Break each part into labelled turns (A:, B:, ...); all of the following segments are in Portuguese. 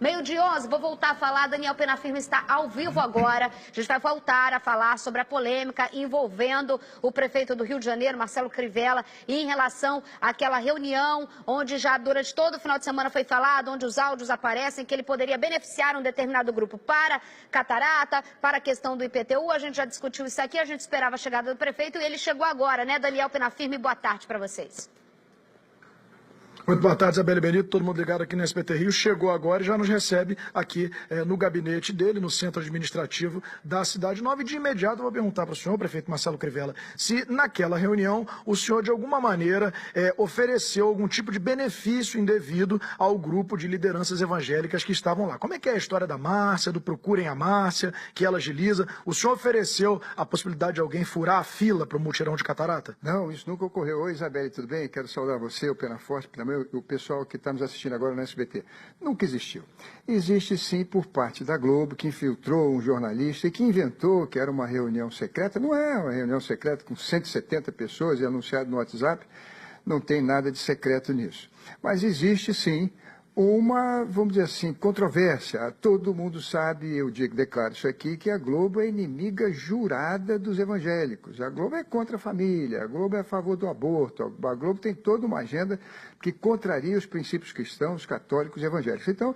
A: Meio-dia 11, vou voltar a falar, Daniel Penafirme está ao vivo agora. A gente vai voltar a falar sobre a polêmica envolvendo o prefeito do Rio de Janeiro, Marcelo Crivella, e em relação àquela reunião onde já durante todo o final de semana foi falado, onde os áudios aparecem, que ele poderia beneficiar um determinado grupo para catarata, para a questão do IPTU. A gente já discutiu isso aqui, a gente esperava a chegada do prefeito e ele chegou agora, né, Daniel Penafirme? Boa tarde para vocês.
B: Muito boa tarde, Isabelle Benito, todo mundo ligado aqui no SBT Rio. Chegou agora e já nos recebe aqui no gabinete dele, no centro administrativo da Cidade Nova. E de imediato eu vou perguntar para o senhor, prefeito Marcelo Crivella, se naquela reunião o senhor de alguma maneira ofereceu algum tipo de benefício indevido ao grupo de lideranças evangélicas que estavam lá. Como é que é a história da Márcia, do Procurem a Márcia, que ela agiliza? O senhor ofereceu a possibilidade de alguém furar a fila para o mutirão de catarata?
C: Não, isso nunca ocorreu. Oi, Isabelle, tudo bem? Quero saudar você, o Penaforte, também o pessoal que está nos assistindo agora no SBT. Nunca existiu. Existe sim por parte da Globo, que infiltrou um jornalista e que inventou que era uma reunião secreta. Não é uma reunião secreta com 170 pessoas e anunciado no WhatsApp. Não tem nada de secreto nisso. Mas existe sim uma, vamos dizer assim, controvérsia. Todo mundo sabe, eu declaro isso aqui, que a Globo é inimiga jurada dos evangélicos. A Globo é contra a família, a Globo é a favor do aborto, a Globo tem toda uma agenda que contraria os princípios cristãos, católicos e evangélicos. Então,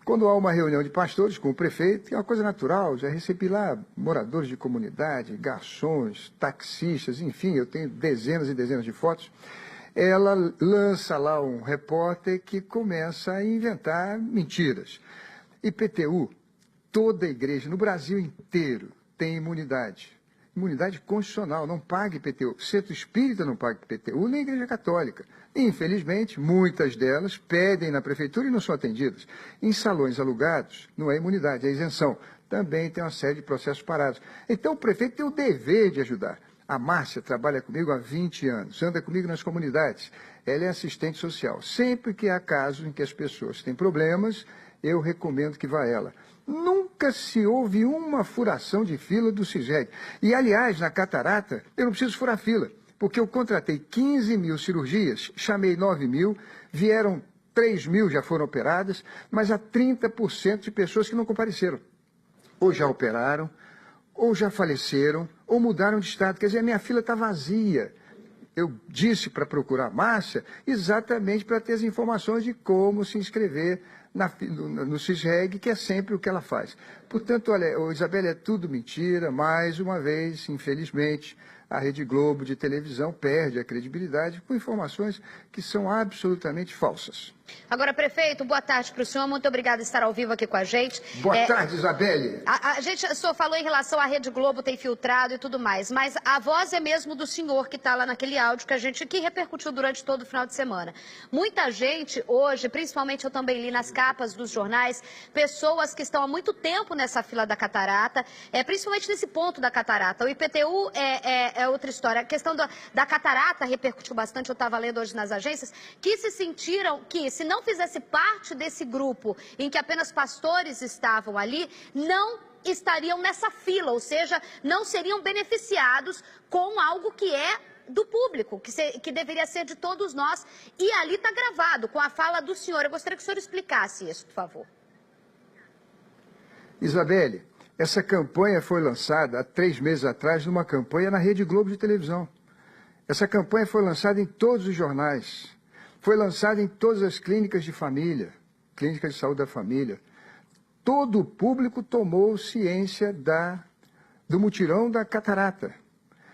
C: quando há uma reunião de pastores com o prefeito, que é uma coisa natural, já recebi lá moradores de comunidade, garçons, taxistas, enfim, eu tenho dezenas e dezenas de fotos. Ela lança lá um repórter que começa a inventar mentiras. IPTU, toda igreja no Brasil inteiro tem imunidade. Imunidade constitucional, não paga IPTU. Centro Espírita não paga IPTU, nem Igreja Católica. Infelizmente, muitas delas pedem na prefeitura e não são atendidas. Em salões alugados, não é imunidade, é isenção. Também tem uma série de processos parados. Então, o prefeito tem o dever de ajudar. A Márcia trabalha comigo há 20 anos, anda comigo nas comunidades. Ela é assistente social. Sempre que há casos em que as pessoas têm problemas, eu recomendo que vá ela. Nunca se houve uma furação de fila do CISREG. E, aliás, na catarata, eu não preciso furar fila, porque eu contratei 15 mil cirurgias, chamei 9 mil, vieram 3 mil, já foram operadas, mas há 30% de pessoas que não compareceram. Ou já operaram, ou já faleceram, ou mudaram de estado. Quer dizer, a minha fila está vazia. Eu disse para procurar a Márcia exatamente para ter as informações de como se inscrever no CISREG, que é sempre o que ela faz. Portanto, olha, Isabelle, é tudo mentira. Mais uma vez, infelizmente, a Rede Globo de televisão perde a credibilidade com informações que são absolutamente falsas.
A: Agora, prefeito, boa tarde para o senhor. Muito obrigada por estar ao vivo aqui com a gente.
C: Boa tarde, Isabelle.
A: O senhor falou em relação à Rede Globo ter filtrado e tudo mais, mas a voz é mesmo do senhor que está lá naquele áudio que repercutiu durante todo o final de semana. Muita gente hoje, principalmente eu também li nas capas dos jornais, pessoas que estão há muito tempo nessa fila da catarata, principalmente nesse ponto da catarata. O IPTU é outra história. A questão da catarata repercutiu bastante, eu estava lendo hoje nas agências, que se sentiram que, se não fizesse parte desse grupo em que apenas pastores estavam ali, não estariam nessa fila, ou seja, não seriam beneficiados com algo que é do público, que deveria ser de todos nós. E ali está gravado, com a fala do senhor. Eu gostaria que o senhor explicasse isso, por favor.
C: Isabelle, essa campanha foi lançada há 3 meses atrás, numa campanha na Rede Globo de televisão. Essa campanha foi lançada em todos os jornais. Foi lançada em todas as clínicas de família, clínicas de saúde da família. Todo o público tomou ciência do mutirão da catarata.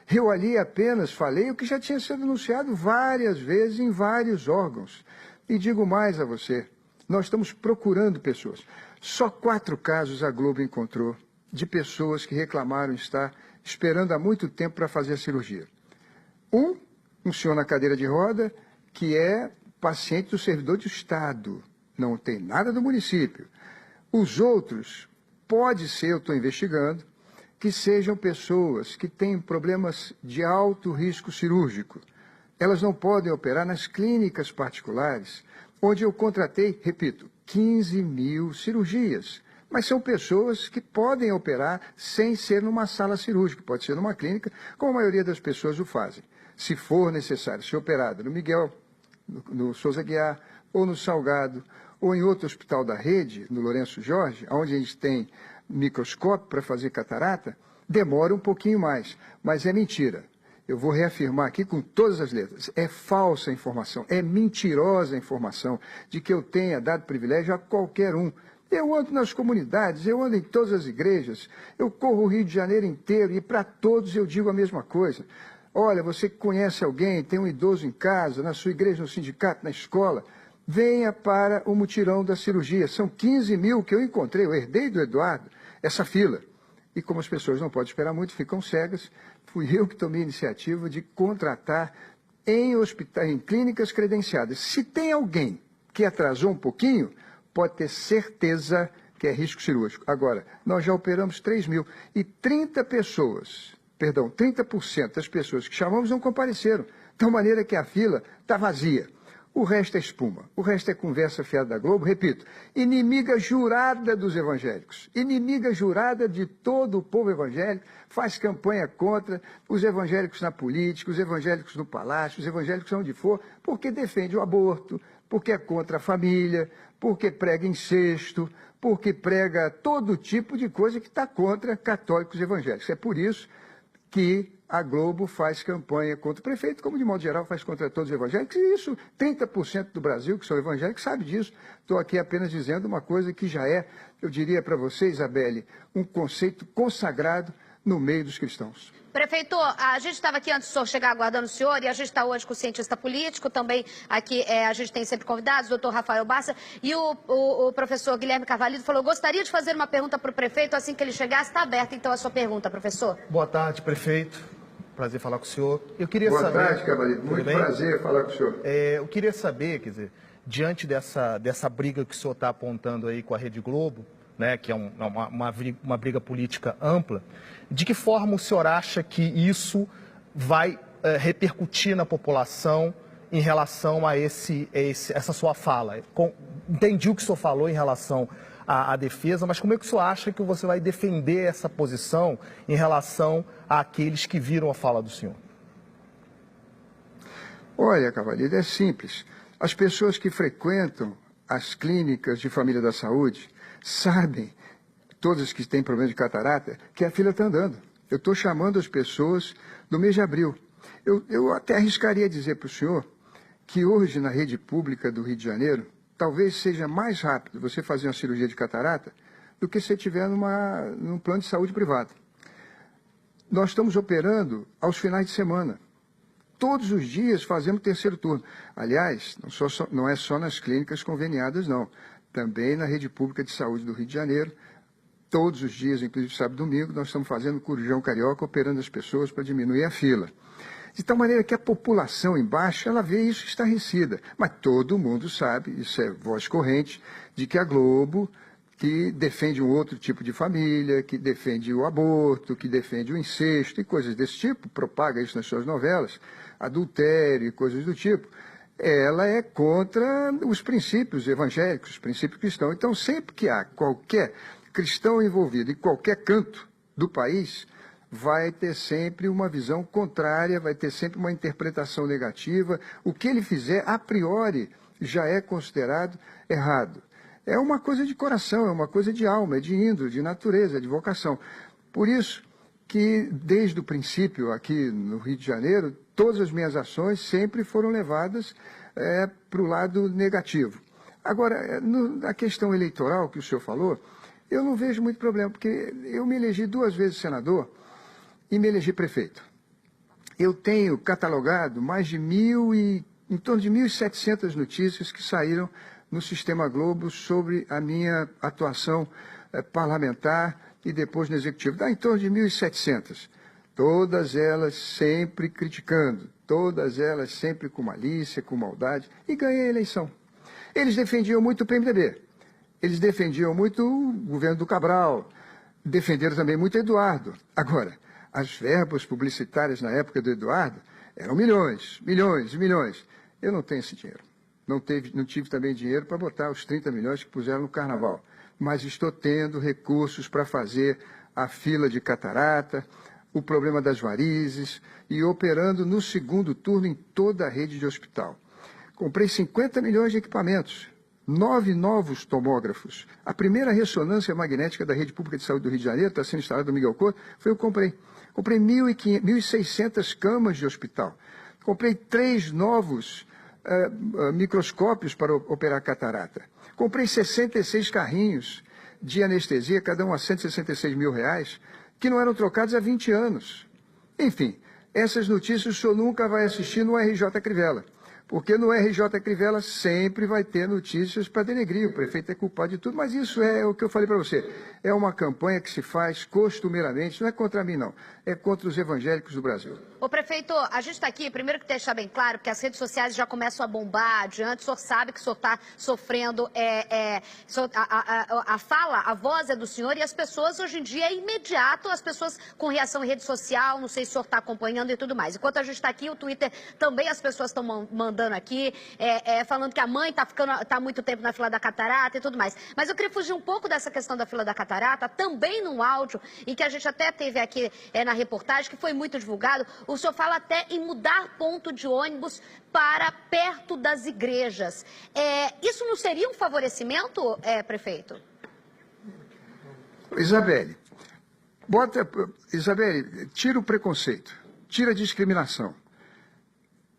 C: Eu ali apenas falei o que já tinha sido anunciado várias vezes em vários órgãos. E digo mais a você, nós estamos procurando pessoas. Só 4 casos a Globo encontrou de pessoas que reclamaram estar esperando há muito tempo para fazer a cirurgia. Um senhor na cadeira de roda, que é paciente do servidor de Estado, não tem nada do município. Os outros, pode ser, eu estou investigando, que sejam pessoas que têm problemas de alto risco cirúrgico. Elas não podem operar nas clínicas particulares, onde eu contratei, repito, 15 mil cirurgias. Mas são pessoas que podem operar sem ser numa sala cirúrgica, pode ser numa clínica, como a maioria das pessoas o fazem. Se for necessário ser operado no Miguel, no Souza Aguiar, ou no Salgado, ou em outro hospital da rede, no Lourenço Jorge, onde a gente tem microscópio para fazer catarata, demora um pouquinho mais, mas é mentira. Eu vou reafirmar aqui com todas as letras, é falsa a informação, é mentirosa a informação de que eu tenha dado privilégio a qualquer um. Eu ando nas comunidades, eu ando em todas as igrejas, eu corro o Rio de Janeiro inteiro e para todos eu digo a mesma coisa. Olha, você que conhece alguém, tem um idoso em casa, na sua igreja, no sindicato, na escola, venha para o mutirão da cirurgia. São 15 mil que eu encontrei, eu herdei do Eduardo essa fila. E como as pessoas não podem esperar muito, ficam cegas, fui eu que tomei a iniciativa de contratar em clínicas credenciadas. Se tem alguém que atrasou um pouquinho, pode ter certeza que é risco cirúrgico. Agora, nós já operamos 3 mil e 30% das pessoas que chamamos não compareceram, de maneira que a fila está vazia. O resto é espuma, o resto é conversa fiada da Globo, repito, inimiga jurada dos evangélicos, inimiga jurada de todo o povo evangélico, faz campanha contra os evangélicos na política, os evangélicos no palácio, os evangélicos onde for, porque defende o aborto, porque é contra a família, porque prega incesto, porque prega todo tipo de coisa que está contra católicos evangélicos. É por isso que a Globo faz campanha contra o prefeito, como de modo geral faz contra todos os evangélicos, e isso, 30% do Brasil que são evangélicos sabe disso. Estou aqui apenas dizendo uma coisa que já é, eu diria para você, Isabelle, um conceito consagrado no meio dos cristãos.
A: Prefeito, a gente estava aqui antes do senhor chegar aguardando o senhor, e a gente está hoje com o cientista político, também aqui a gente tem sempre convidados, o doutor Rafael Bassa, e o professor Guilherme Carvalho falou, gostaria de fazer uma pergunta para o prefeito, assim que ele chegasse, está aberta então a sua pergunta, professor.
D: Boa tarde, prefeito. Prazer falar com o senhor. Eu queria
C: Boa
D: saber...
C: tarde, Cavaleiro. Muito prazer falar com o senhor.
D: Eu queria saber, quer dizer, diante dessa briga que o senhor está apontando aí com a Rede Globo, né, que é uma briga política ampla, de que forma o senhor acha que isso vai repercutir na população em relação a essa sua fala? Entendi o que o senhor falou em relação à defesa, mas como é que o senhor acha que você vai defender essa posição em relação àqueles que viram a fala do senhor?
C: Olha, Cavaleiro, é simples. As pessoas que frequentam as clínicas de família da saúde sabem, todas que têm problema de catarata, que a fila está andando. Eu estou chamando as pessoas no mês de abril. Eu até arriscaria dizer para o senhor que hoje na rede pública do Rio de Janeiro, talvez seja mais rápido você fazer uma cirurgia de catarata do que se estiver num plano de saúde privado. Nós estamos operando aos finais de semana. Todos os dias fazemos terceiro turno. Aliás, não é só nas clínicas conveniadas, não. Também na rede pública de saúde do Rio de Janeiro, todos os dias, inclusive sábado e domingo, nós estamos fazendo corujão carioca, operando as pessoas para diminuir a fila. De tal maneira que a população embaixo, ela vê isso estarrecida. Mas todo mundo sabe, isso é voz corrente, de que a Globo, que defende um outro tipo de família, que defende o aborto, que defende o incesto e coisas desse tipo, propaga isso nas suas novelas, adultério e coisas do tipo, ela é contra os princípios evangélicos, os princípios cristãos. Então, sempre que há qualquer cristão envolvido em qualquer canto do país, vai ter sempre uma visão contrária, vai ter sempre uma interpretação negativa. O que ele fizer, a priori, já é considerado errado. É uma coisa de coração, é uma coisa de alma, é de índole, de natureza, de vocação. Por isso que, desde o princípio, aqui no Rio de Janeiro, todas as minhas ações sempre foram levadas para o lado negativo. Agora, na questão eleitoral que o senhor falou, eu não vejo muito problema, porque eu me elegi 2 vezes senador e me elegi prefeito. Eu tenho catalogado mais de em torno de 1.700 notícias que saíram no Sistema Globo sobre a minha atuação parlamentar e depois no Executivo. Dá em torno de 1.700. Todas elas sempre criticando, todas elas sempre com malícia, com maldade, e ganhei a eleição. Eles defendiam muito o PMDB, eles defendiam muito o governo do Cabral, defenderam também muito Eduardo. Agora, as verbas publicitárias na época do Eduardo eram milhões, milhões e milhões. Eu não tenho esse dinheiro. Não tive também dinheiro para botar os 30 milhões que puseram no Carnaval. Mas estou tendo recursos para fazer a fila de catarata, o problema das varizes e operando no segundo turno em toda a rede de hospital. Comprei 50 milhões de equipamentos 9 novos tomógrafos. A primeira ressonância magnética da rede pública de saúde do Rio de Janeiro, está sendo instalada no Miguel Couto, foi eu comprei. Comprei 1.600 camas de hospital. Comprei 3 novos microscópios para operar catarata. Comprei 66 carrinhos de anestesia, cada um a R$166 mil, que não eram trocados há 20 anos. Enfim, essas notícias o senhor nunca vai assistir no RJ Crivella, porque no RJ Crivella sempre vai ter notícias para denegrir, o prefeito é culpado de tudo, mas isso é o que eu falei para você, é uma campanha que se faz costumeiramente, não é contra mim não, é contra os evangélicos do Brasil.
A: Ô prefeito, a gente está aqui, primeiro que deixar bem claro, porque as redes sociais já começam a bombar adiante, o senhor sabe que o senhor está sofrendo, a voz é do senhor e as pessoas hoje em dia é imediato, as pessoas com reação em rede social, não sei se o senhor está acompanhando e tudo mais. Enquanto a gente está aqui, o Twitter também as pessoas estão mandando aqui, falando que a mãe está há muito tempo na fila da catarata e tudo mais. Mas eu queria fugir um pouco dessa questão da fila da catarata, também num áudio, e que a gente até teve aqui na reportagem, que foi muito divulgado. O senhor fala até em mudar ponto de ônibus para perto das igrejas. Isso não seria um favorecimento, prefeito?
C: Isabelle, tira o preconceito, tira a discriminação.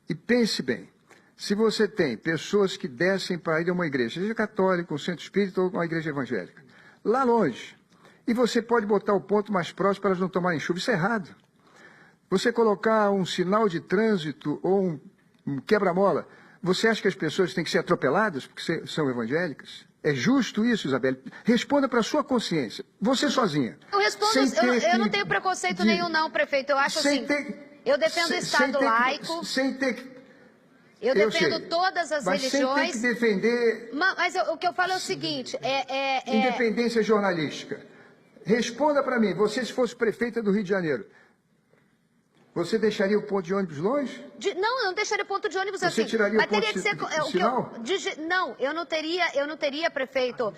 C: E pense bem, se você tem pessoas que descem para ir a uma igreja, seja católica, um centro espírita ou uma igreja evangélica, lá longe, e você pode botar o ponto mais próximo para elas não tomarem chuva, isso é errado. Você colocar um sinal de trânsito ou um quebra-mola, você acha que as pessoas têm que ser atropeladas porque são evangélicas? É justo isso, Isabelle? Responda para a sua consciência. Você sozinha.
A: Eu respondo, eu não tenho preconceito nenhum não, prefeito. Eu acho assim, eu defendo o Estado laico. Eu defendo todas as religiões.
C: Sem ter que defender...
A: Mas o que eu falo é o seguinte,
C: Independência jornalística. Responda para mim, você se fosse prefeita do Rio de Janeiro, você deixaria o ponto de ônibus longe?
A: Não, eu não deixaria ponto de ônibus
C: assim. Você tiraria o ponto de sinal?
A: Não, eu não teria, prefeito.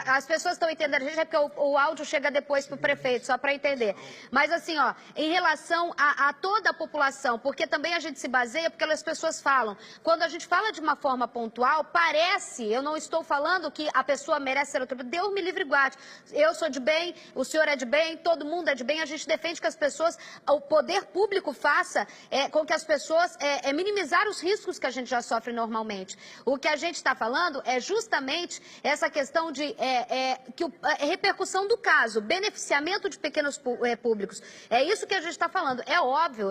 A: As pessoas estão entendendo, gente, é porque o áudio chega depois para o prefeito, só para entender. Mas assim, ó, em relação a toda a população, porque também a gente se baseia, porque as pessoas falam. Quando a gente fala de uma forma pontual, parece, eu não estou falando que a pessoa merece ser atropelada. Deus me livre e guarde. Eu sou de bem, o senhor é de bem, todo mundo é de bem, a gente defende que as pessoas, o poder público faça com que as pessoas minimizar os riscos que a gente já sofre normalmente. O que a gente está falando é justamente essa questão de repercussão do caso, beneficiamento de pequenos públicos. É isso que a gente está falando. É óbvio,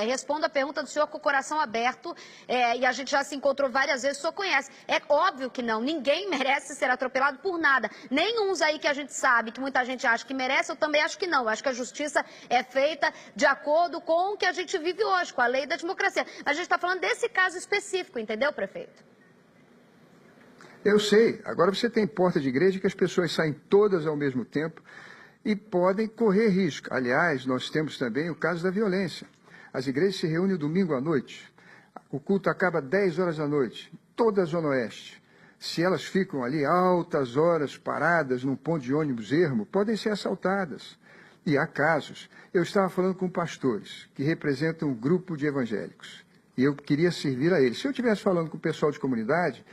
A: respondo a pergunta do senhor com o coração aberto, e a gente já se encontrou várias vezes, o senhor conhece. É óbvio que não, ninguém merece ser atropelado por nada. Nem uns aí que a gente sabe, que muita gente acha que merece, eu também acho que não. Eu acho que a justiça é feita de acordo com o que a gente vive hoje, com a lei da democracia. A gente está falando desse caso específico, entendeu, prefeito?
C: Eu sei. Agora você tem porta de igreja que as pessoas saem todas ao mesmo tempo e podem correr risco. Aliás, nós temos também o caso da violência. As igrejas se reúnem domingo à noite. O culto acaba 10 horas da noite, toda a Zona Oeste. Se elas ficam ali altas horas paradas num ponto de ônibus ermo, podem ser assaltadas. E há casos. Eu estava falando com pastores que representam um grupo de evangélicos. E eu queria servir a eles. Se eu estivesse falando com o pessoal de comunidade,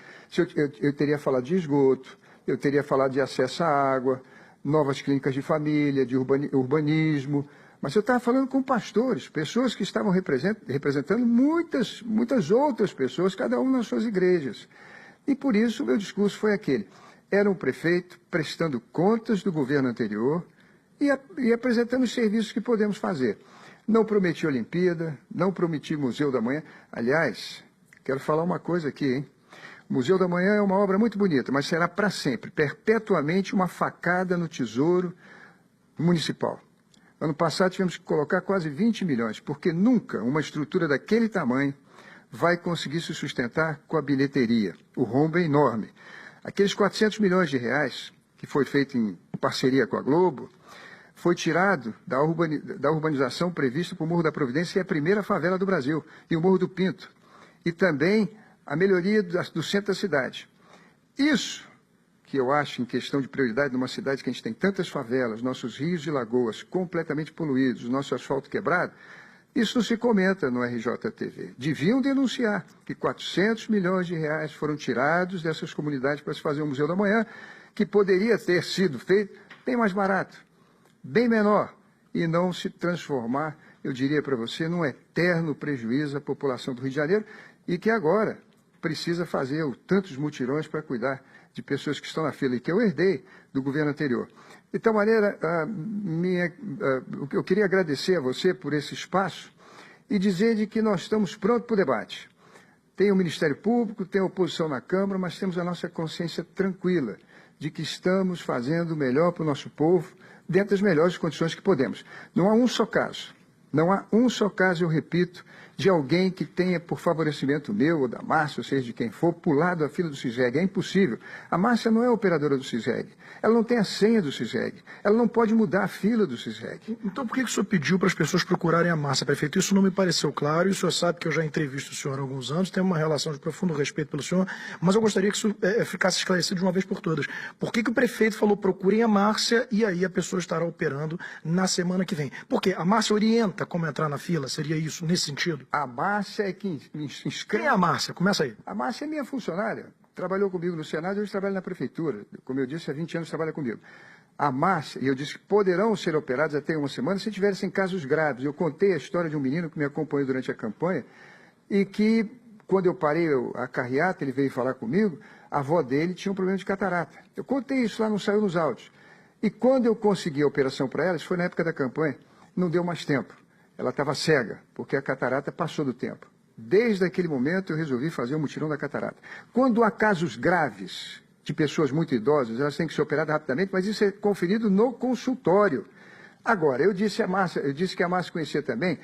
C: eu teria falado de esgoto, eu teria falado de acesso à água, novas clínicas de família, de urbanismo. Mas eu estava falando com pastores, pessoas que estavam representando muitas outras pessoas, cada um nas suas igrejas. E por isso o meu discurso foi aquele. Era um prefeito prestando contas do governo anterior, e apresentando os serviços que podemos fazer. Não prometi Olimpíada, não prometi Museu da Manhã. Aliás, quero falar uma coisa aqui, hein? O Museu da Manhã é uma obra muito bonita, mas será para sempre, perpetuamente, uma facada no tesouro municipal. Ano passado tivemos que colocar quase 20 milhões, porque nunca uma estrutura daquele tamanho vai conseguir se sustentar com a bilheteria. O rombo é enorme. Aqueles 400 milhões de reais, que foi feito em parceria com a Globo, foi tirado da urbanização prevista para o Morro da Providência, que é a primeira favela do Brasil, e o Morro do Pinto. E também a melhoria do centro da cidade. Isso que eu acho em questão de prioridade numa cidade que a gente tem tantas favelas, nossos rios e lagoas completamente poluídos, nosso asfalto quebrado, Isso não se comenta no RJTV. Deviam denunciar que 400 milhões de reais foram tirados dessas comunidades para se fazer o Museu da Manhã, que poderia ter sido feito bem mais barato, bem menor, e não se transformar, eu diria para você, num eterno prejuízo à população do Rio de Janeiro, e que agora precisa fazer tantos mutirões para cuidar de pessoas que estão na fila, e que eu herdei do governo anterior. De tal maneira, eu queria agradecer a você por esse espaço e dizer de que nós estamos prontos para o debate. Tem o Ministério Público, tem a oposição na Câmara, mas temos a nossa consciência tranquila de que estamos fazendo o melhor para o nosso povo, dentro das melhores condições que podemos. Não há um só caso, eu repito, de alguém que tenha, por favorecimento meu ou da Márcia, ou seja, de quem for, pulado a fila do CISEG. É impossível. A Márcia não é operadora do CISEG. Ela não tem a senha do CISEG. Ela não pode mudar a fila do CISEG.
B: Então por que o senhor pediu para as pessoas procurarem a Márcia, prefeito? Isso não me pareceu claro, e o senhor sabe que eu já entrevisto o senhor há alguns anos, tenho uma relação de profundo respeito pelo senhor, mas eu gostaria que isso ficasse esclarecido de uma vez por todas. Por que o prefeito falou procurem a Márcia e aí a pessoa estará operando na semana que vem? Porque a Márcia orienta como entrar na fila? Seria isso, nesse sentido?
C: A Márcia é quem me inscreve.
B: Quem é a Márcia? Começa aí.
C: A Márcia é minha funcionária. Trabalhou comigo no Senado e hoje trabalha na Prefeitura. Como eu disse, há 20 anos trabalha comigo. A Márcia, e eu disse que poderão ser operados até uma semana se tivessem casos graves. Eu contei a história de um menino que me acompanhou durante a campanha e que, quando eu parei a carreata, ele veio falar comigo, a avó dele tinha um problema de catarata. Eu contei isso lá, não saiu nos áudios. E quando eu consegui a operação para ela, isso foi na época da campanha, não deu mais tempo. Ela estava cega, porque a catarata passou do tempo. Desde aquele momento eu resolvi fazer o mutirão da catarata. Quando há casos graves de pessoas muito idosas, elas têm que ser operadas rapidamente, mas isso é conferido no consultório. Agora, eu disse que a Márcia conhecia também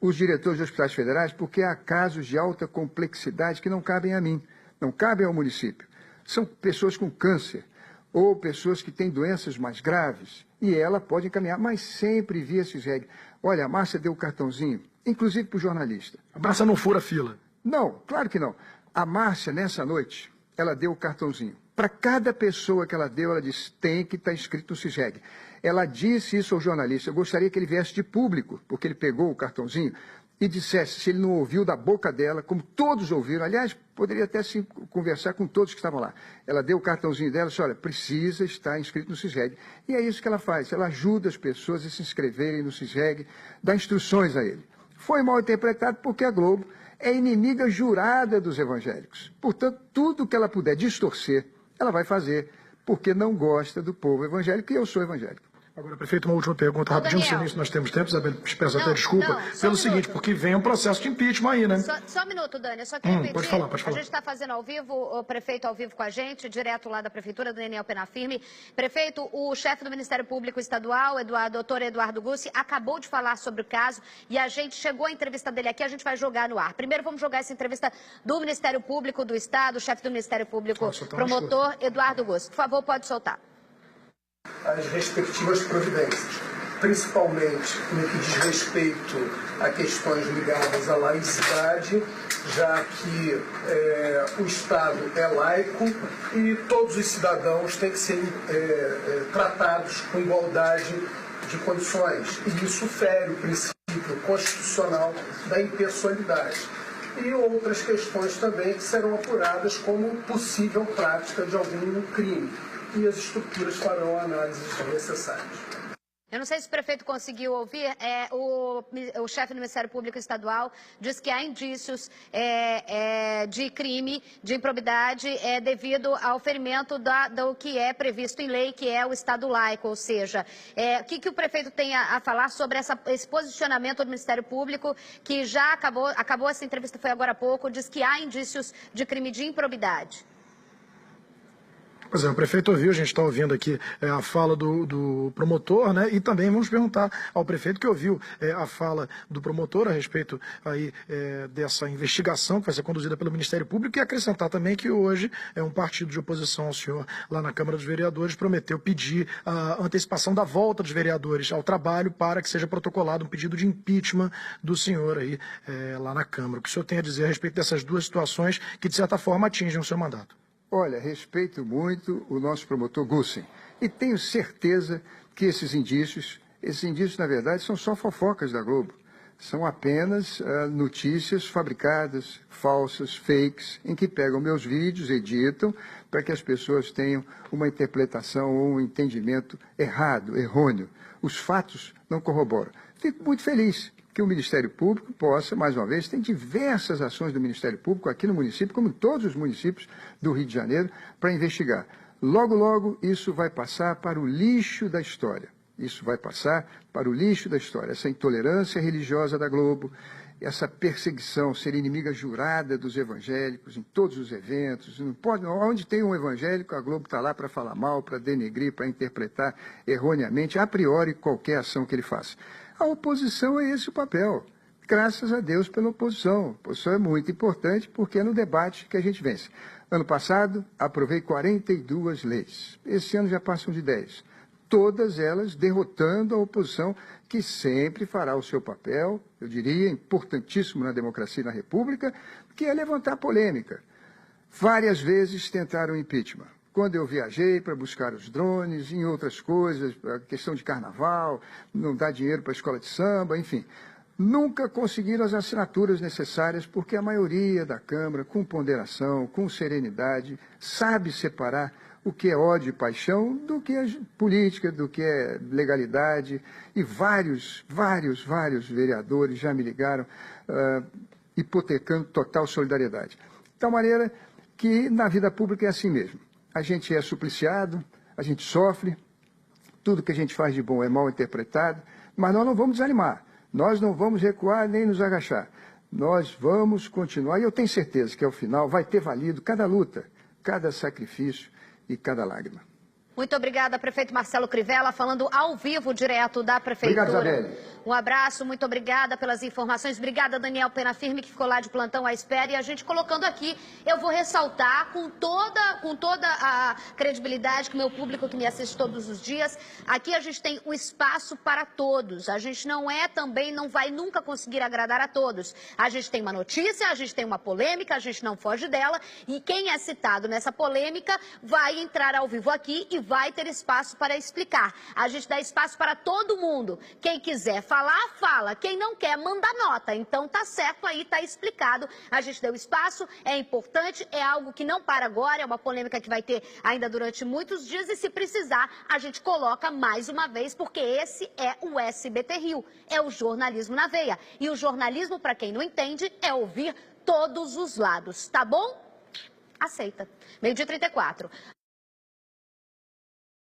C: os diretores de hospitais federais, porque há casos de alta complexidade que não cabem a mim, não cabem ao município. São pessoas com câncer ou pessoas que têm doenças mais graves, e ela pode encaminhar, mas sempre via CISEG. Olha, a Márcia deu o cartãozinho, inclusive para o jornalista.
B: A Márcia não fura fila?
C: Não, claro que não. A Márcia, nessa noite, ela deu o cartãozinho. Para cada pessoa que ela deu, ela disse, tem que estar inscrito no CISEG. Ela disse isso ao jornalista. Eu gostaria que ele viesse de público, porque ele pegou o cartãozinho, e dissesse, se ele não ouviu da boca dela, como todos ouviram, aliás, poderia até sim conversar com todos que estavam lá. Ela deu o cartãozinho dela e disse, olha, precisa estar inscrito no CISEG. E é isso que ela faz, ela ajuda as pessoas a se inscreverem no CISEG, dá instruções a ele. Foi mal interpretado porque a Globo é inimiga jurada dos evangélicos. Portanto, tudo que ela puder distorcer, ela vai fazer, porque não gosta do povo evangélico, e eu sou evangélico.
B: Agora, prefeito, uma última pergunta rapidinho,
A: Daniel.
B: se nisso nós temos tempo, Isabel, peço até desculpa,
A: não, só
B: pelo seguinte, porque vem um processo de impeachment aí, né?
A: Só um minuto, Dani, eu só queria pedir,
B: pode falar.
A: a gente está fazendo ao vivo, o prefeito ao vivo com a gente, direto lá da Prefeitura, do Daniel Penafirme. Prefeito, o chefe do Ministério Público Estadual, doutor Eduardo Gussi, acabou de falar sobre o caso e a gente chegou a entrevista dele aqui, a gente vai jogar no ar. Primeiro vamos jogar essa entrevista do Ministério Público do Estado, o chefe do Ministério Público, promotor Eduardo Gussi. Por favor, pode soltar.
E: As respectivas providências, principalmente no que diz respeito a questões ligadas à laicidade, já que o Estado é laico e todos os cidadãos têm que ser tratados com igualdade de condições. E isso fere o princípio constitucional da impessoalidade. E outras questões também que serão apuradas como possível prática de algum crime. E as estruturas farão análises necessárias.
A: Eu não sei se o prefeito conseguiu ouvir, o chefe do Ministério Público Estadual diz que há indícios de crime, de improbidade, devido ao ferimento do que é previsto em lei, que é o Estado laico, ou seja, o que o prefeito tem a falar sobre esse posicionamento do Ministério Público, que já acabou essa entrevista, foi agora há pouco, diz que há indícios de crime de improbidade.
B: Pois é, o prefeito ouviu, a gente está ouvindo aqui a fala do promotor, né? E também vamos perguntar ao prefeito que ouviu a fala do promotor a respeito aí dessa investigação que vai ser conduzida pelo Ministério Público, e acrescentar também que hoje um partido de oposição ao senhor lá na Câmara dos Vereadores prometeu pedir a antecipação da volta dos vereadores ao trabalho para que seja protocolado um pedido de impeachment do senhor aí lá na Câmara. O que o senhor tem a dizer a respeito dessas duas situações que, de certa forma, atingem o seu mandato?
C: Olha, respeito muito o nosso promotor Gussi e tenho certeza que esses indícios, na verdade, são só fofocas da Globo. São apenas notícias fabricadas, falsas, fakes, em que pegam meus vídeos, editam, para que as pessoas tenham uma interpretação ou um entendimento errado, errôneo. Os fatos não corroboram. Fico muito feliz que o Ministério Público possa, mais uma vez, tem diversas ações do Ministério Público aqui no município, como em todos os municípios do Rio de Janeiro, para investigar. Logo, logo, isso vai passar para o lixo da história. Isso vai passar para o lixo da história. Essa intolerância religiosa da Globo, essa perseguição, ser inimiga jurada dos evangélicos em todos os eventos. Não pode, onde tem um evangélico, a Globo está lá para falar mal, para denegrir, para interpretar erroneamente, a priori, qualquer ação que ele faça. A oposição é esse o papel. Graças a Deus pela oposição. A oposição é muito importante porque é no debate que a gente vence. Ano passado, aprovei 42 leis. Esse ano já passam de 10. Todas elas derrotando a oposição, que sempre fará o seu papel, eu diria, importantíssimo na democracia e na república, que é levantar polêmica. Várias vezes tentaram impeachment. Quando eu viajei para buscar os drones, em outras coisas, a questão de carnaval, não dá dinheiro para a escola de samba, enfim. Nunca conseguiram as assinaturas necessárias, porque a maioria da Câmara, com ponderação, com serenidade, sabe separar o que é ódio e paixão do que é política, do que é legalidade. E vários vereadores já me ligaram hipotecando total solidariedade. De tal maneira que na vida pública é assim mesmo. A gente é supliciado, a gente sofre, tudo que a gente faz de bom é mal interpretado, mas nós não vamos desanimar, nós não vamos recuar nem nos agachar. Nós vamos continuar, e eu tenho certeza que ao final vai ter valido cada luta, cada sacrifício e cada lágrima.
A: Muito obrigada, prefeito Marcelo Crivella, falando ao vivo, direto da Prefeitura.
C: Obrigado, Isabelle.
A: Um abraço, muito obrigada pelas informações. Obrigada, Daniel Penafirme, que ficou lá de plantão à espera. E a gente colocando aqui, eu vou ressaltar com toda a credibilidade que o meu público que me assiste todos os dias, aqui a gente tem o espaço para todos. A gente não vai nunca conseguir agradar a todos. A gente tem uma notícia, a gente tem uma polêmica, a gente não foge dela. E quem é citado nessa polêmica vai entrar ao vivo aqui e vai ter espaço para explicar. A gente dá espaço para todo mundo. Quem quiser falar, fala. Quem não quer, manda nota. Então tá certo aí, tá explicado. A gente deu espaço, é importante, é algo que não para agora, é uma polêmica que vai ter ainda durante muitos dias e se precisar, a gente coloca mais uma vez, porque esse é o SBT Rio, é o jornalismo na veia. E o jornalismo, para quem não entende, é ouvir todos os lados, tá bom? Aceita. 12h34.